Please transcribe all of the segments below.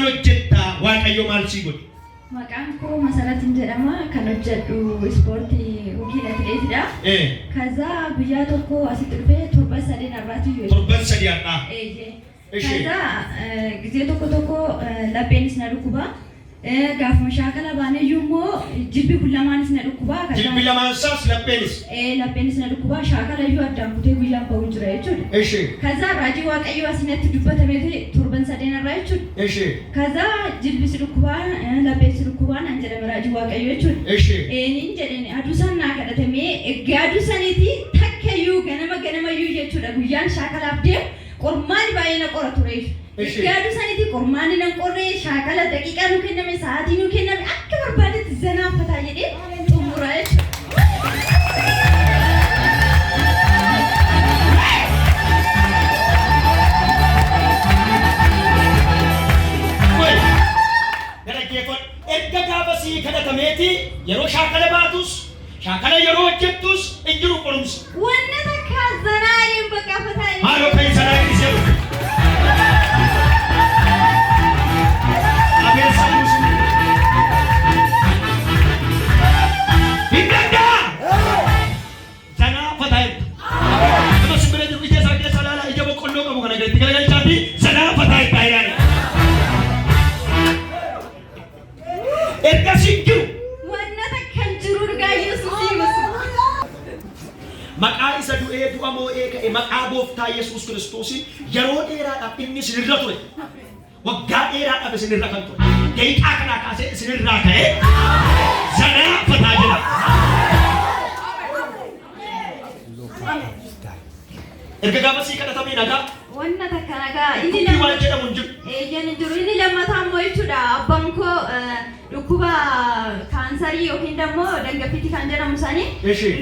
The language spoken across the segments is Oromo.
maal hojjetta waaqayyo maal si godhe? Maqaan koo Masaratiin jedhama. Kan hojjedhu ispoortii hokiin atileetidha. Kaza guyyaa tokko asitti dhufee torban sadii narraati yoo. Torban sadii har'aa. Kaza gisee tokko lapheenis na dhukkuba. Gaafuma shaakala baanee immoo jilbi kullamaanis na dhukkuba. Jilbi lamaan isaas lapheenis. Lapheenis na dhukkuba. Shaakala iyyuu addaan kutee guyyaan ba'uu jira jechuudha. Kaza raajii waaqayyoo asinatti dubbatamee torban sadii narraa jechuudha. Kaza jilbis dhukkuba, laphees dhukkuba nan jedhama raajii waaqayyoo jechuudha. Nin jedhani aduu san naa kadhatamee egaa aduu saniiti takkayyuu ganama jechuudha guyyaan shaakalaaf deemu qormaan baay'ee na qora ture. Egaa saniiti qormaan nan qorree shaakala daqiiqaa nu kenname sa'aatii nu kenname akka barbaadetti zanaafataa jedhee xumura jechuudha. Erga gaafa sii kadhatameeti yeroo shaakala baatus shaakala yeroo hojjettus hin jiru qorumsa. Wanna takka zanaa'iin bakka fataa. Maaloo kan zanaa'iin seeru. Abeessa musuun. Hin danda'a. Zanaa fataa jirta. Nama simbiree jiru ija isaa keessa laala ija boqqolloo qabu kana gadi galagalchaatti zanaa fataa jirta ilaali. Ergasii jiru. Wanna takka jiru dhugaa Yesuusii masu. Maqaa isa du'ee du'a moo'ee ka'e maqaa gooftaa Yesuus Kiristoos yeroo dheeraadhaaf inni isinirra ture. Waggaa dheeraadhaaf isinirra kan ture. Daqiiqaa kanaa kaasee isinirraa ka'e zanaa fataa jira. Erga gaafa sii kadhatamee nagaa. Wanna takka nagaa inni Dubbii waan jedhamu hin jiru. jiru inni lammataa immoo jechuudha abbaan koo dhukkuba kaansarii yookiin immoo dangafitti kan jedhamu sanii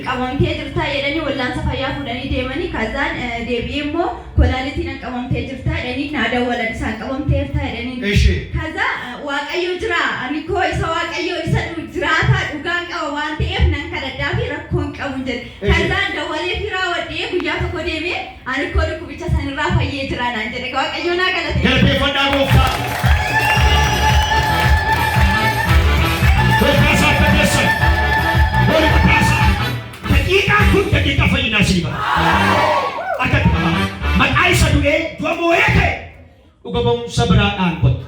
qabamtee jirta jedhanii wallaansa fayyaa fuudhanii deemanii kazaan deebi'ee immoo kolaalitiin qabamtee jirta jedhanii naa dawwalan isaan qabamtee jirta jedhanii kaza waaqayyo jira ani koo isa waaqayyo isa jiraataa dhugaan qaba waan ta'eef nan kadhadhaa fi rakkoon qabu jedhe kazaan dawwalee firaa wadhee guyyaa tokko deemee ani koo dhukkubicha sanirraa fayyee jira naan jedhe waaqayyo naa galate. Galateeffadhaa gooftaa. Daqiiqaa kun daqiiqaa fayyinaa siif. Akka maqaa isa du'ee du'a moo'ee ka'e dhuga ba'umsa biraadhaan qotte.